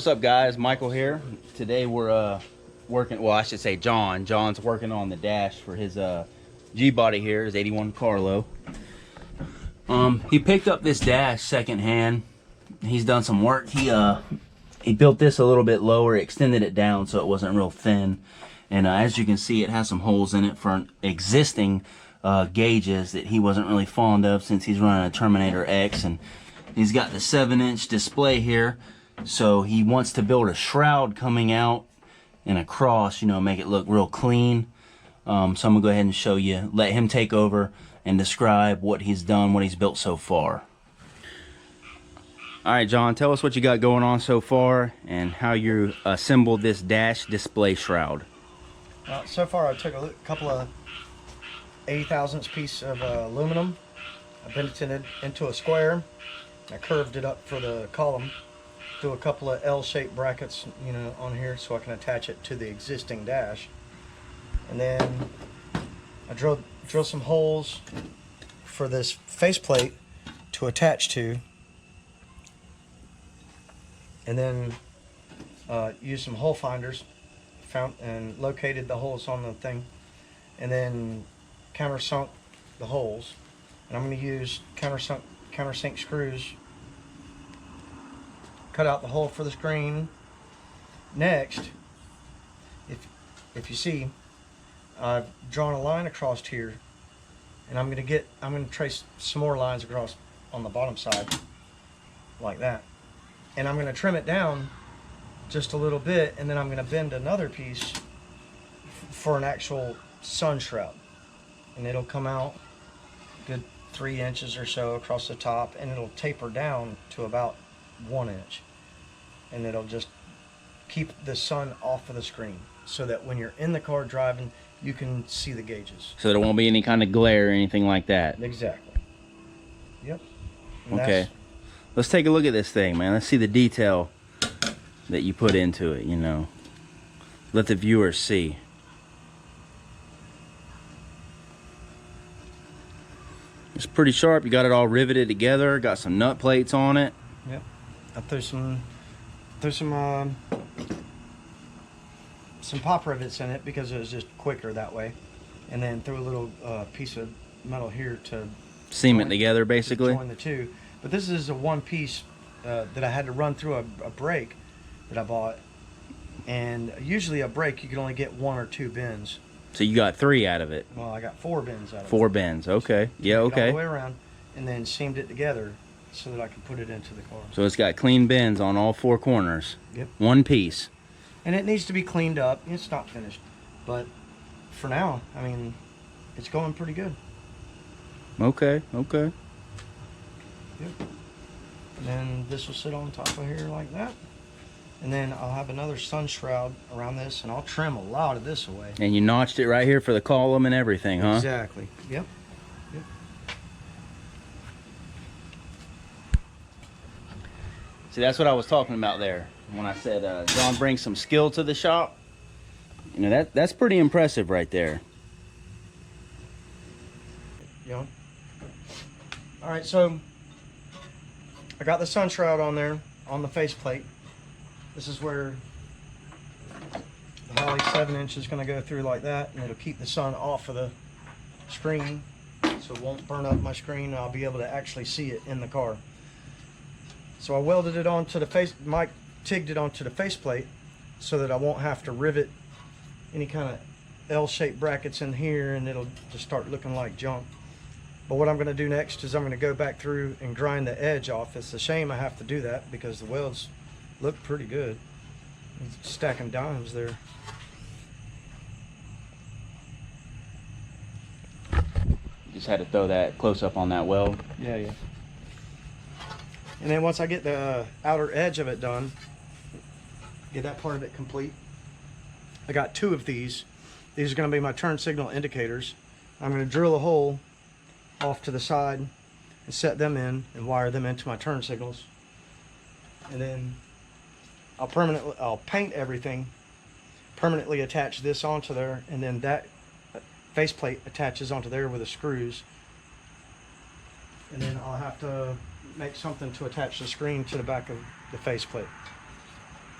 What's up, guys? Michael here. Today we're working, well, I should say John's working on the dash for his G-body here, his 81 Carlo. He picked up this dash secondhand. He's done some work. He built this a little bit lower, extended it down so it wasn't real thin. And as you can see, it has some holes in it for existing gauges that he wasn't really fond of since he's running a Terminator X. And he's got the 7-inch display here. So he wants to build a shroud coming out and across, you know, make it look real clean. So I'm gonna go ahead and show you, let him take over and describe what he's done, what he's built so far. All right, John, tell us what you got going on so far and how you assembled this dash display shroud. So far I took a couple of 80 thousandths piece of aluminum. I bent it into a square. I curved it up for the column. Do a couple of L-shaped brackets, you know, on here so I can attach it to the existing dash. And then I drill some holes for this faceplate to attach to. And then use some hole finders, found and located the holes on the thing, and then countersunk the holes. And I'm going to use countersink screws. Cut out the hole for the screen. Next, if you see, I've drawn a line across here, and I'm going to trace some more lines across on the bottom side, like that. And I'm going to trim it down just a little bit, and then I'm going to bend another piece for an actual sun shroud, and it'll come out good 3 inches or so across the top, and it'll taper down to about 1 inch, and it'll just keep the sun off of the screen so that when you're in the car driving you can see the gauges, So there won't be any kind of glare or anything like that. exactly. Yep. And Okay, let's take a look at this thing, man. Let's see the detail that you put into it, you know. Let the viewers see. It's pretty sharp. You got it all riveted together, got some nut plates on it. Yep. I threw some pop rivets in it because it was just quicker that way, and then threw a little piece of metal here to Cement together, basically. join the two. But this is a one piece that I had to run through a brake that I bought, and usually a brake you can only get 1 or 2 bends. So you got 3 out of it. Well, I got 4 bends out of it. 4 bends. Okay. Yeah. All Okay. the way around, and then seamed it together so that I could put it into the car. So it's got clean bends on all 4 corners. Yep. One piece. And it needs to be cleaned up. It's not finished, but for now, I mean, it's going pretty good. Okay. Okay. Yep. And then this will sit on top of here like that. And then I'll have another sun shroud around this, and I'll trim a lot of this away. And you notched it right here for the column and everything, huh? Exactly. Yep. Yep. See, that's what I was talking about there when I said John brings some skill to the shop. You know, that's pretty impressive right there. Yeah. All right, so I got the sun shroud on there on the faceplate. This is where the Holley 7-inch is going to go through like that, and it'll keep the sun off of the screen, so it won't burn up my screen, and I'll be able to actually see it in the car. So I welded it onto the face. Mike tigged it onto the faceplate so that I won't have to rivet any kind of L-shaped brackets in here, and it'll just start looking like junk. But what I'm going to do next is I'm going to go back through and grind the edge off. It's a shame I have to do that because the welds look pretty good. Stacking dimes there. You just had to throw that close up on that weld. Yeah, yeah. And then once I get the outer edge of it done, get that part of it complete, I got 2 of these. These are going to be my turn signal indicators. I'm going to drill a hole off to the side and set them in and wire them into my turn signals. And then I'll paint everything, permanently attach this onto there, and then that faceplate attaches onto there with the screws. And then I'll have to make something to attach the screen to the back of the faceplate.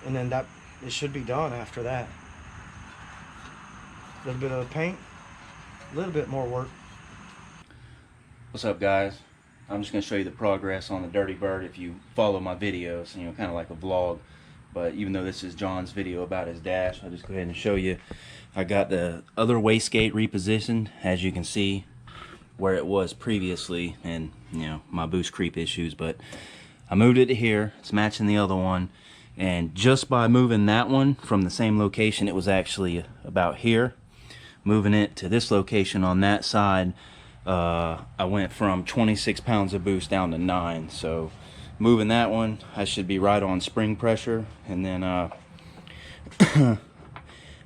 and then it should be done after that. A little bit of paint, a little bit more work. What's up, guys? I'm just going to show you the progress on the Dirty Bird if you follow my videos, you know, kind of like a vlog. But even though this is John's video about his dash, I'll just go ahead and show you. I got the other wastegate repositioned, as you can see, where it was previously, and you know, my boost creep issues, but I moved it to here. It's matching the other one, and just by moving that one from the same location, it was actually about here. Moving it to this location on that side, I went from 26 pounds of boost down to 9. So moving that one, I should be right on spring pressure. And then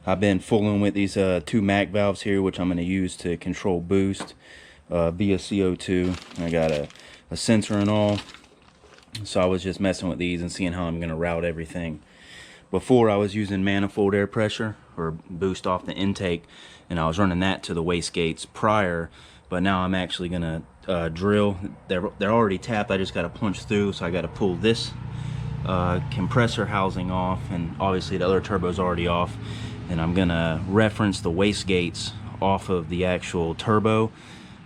I've been fooling with these 2 MAC valves here, which I'm going to use to control boost via CO2. I got a sensor and all, so I was just messing with these and seeing how I'm going to route everything. Before, I was using manifold air pressure or boost off the intake, and I was running that to the wastegates prior, but now I'm actually going to drill. They're already tapped. I just got to punch through, so I got to pull this compressor housing off, and obviously the other turbo's already off, and I'm going to reference the wastegates off of the actual turbo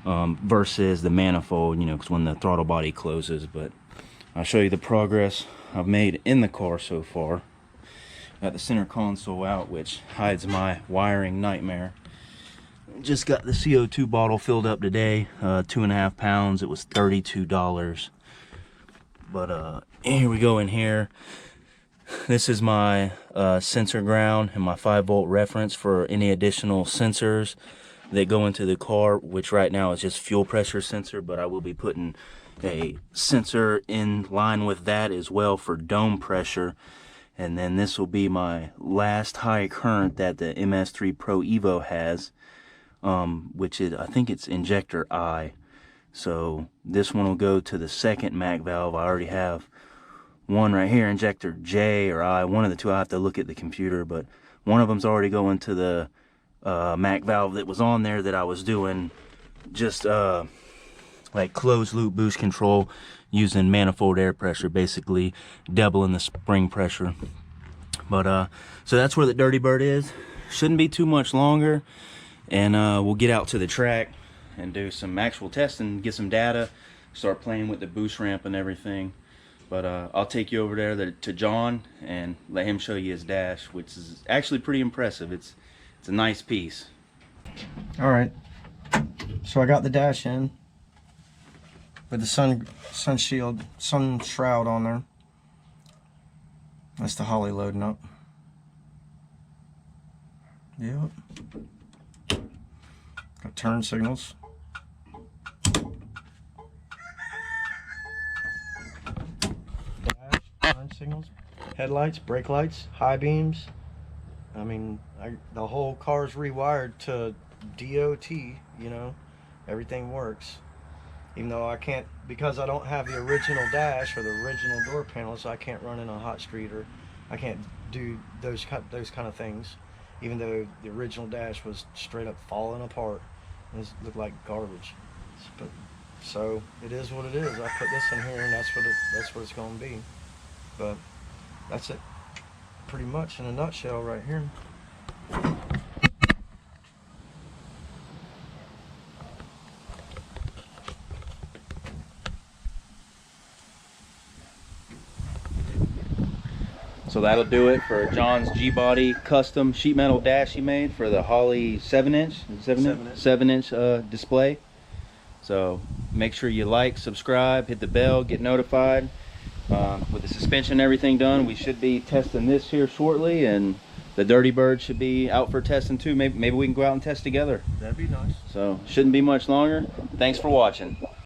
versus the manifold, you know, because when the throttle body closes. But I'll show you the progress I've made in the car so far. Got the center console out, which hides my wiring nightmare. Just got the CO2 bottle filled up today, 2.5 pounds. It was $32. But here we go in here. This is my sensor ground and my 5-volt reference for any additional sensors that go into the car, which right now is just fuel pressure sensor, but I will be putting a sensor in line with that as well for dome pressure. And then this will be my last high current that the MS3 Pro Evo has, which is, I think it's injector I. So this one will go to the second MAC valve. I already have one right here, injector J or I, one of the two. I have to look at the computer, but one of them's already going to the MAC valve that was on there that I was doing just like closed loop boost control using manifold air pressure, basically doubling the spring pressure. But so that's where the Dirty Bird is. Shouldn't be too much longer, and we'll get out to the track and do some actual testing, get some data, start playing with the boost ramp and everything. But I'll take you over there to John and let him show you his dash, which is actually pretty impressive. It's a nice piece. All right, so I got the dash in with the sun shroud on there. That's the Holley loading up. Yep. Got turn signals. Turn signals, headlights, brake lights, high beams. I mean, the whole car's rewired to DOT, you know, everything works. Even though I can't, because I don't have the original dash or the original door panels, I can't run in a hot street, or I can't do those kind of things. Even though the original dash was straight up falling apart, and it looked like garbage. But so it is what it is. I put this in here, and that's what it's going to be. But that's it, pretty much in a nutshell, right here. So that'll do it for John's G-body custom sheet metal dash he made for the Holley 7-inch, 7-inch display. So make sure you like, subscribe, hit the bell, get notified. With the suspension and everything done, we should be testing this here shortly, and the Dirty Bird should be out for testing too. Maybe we can go out and test together. That'd be nice. So shouldn't be much longer. Thanks for watching.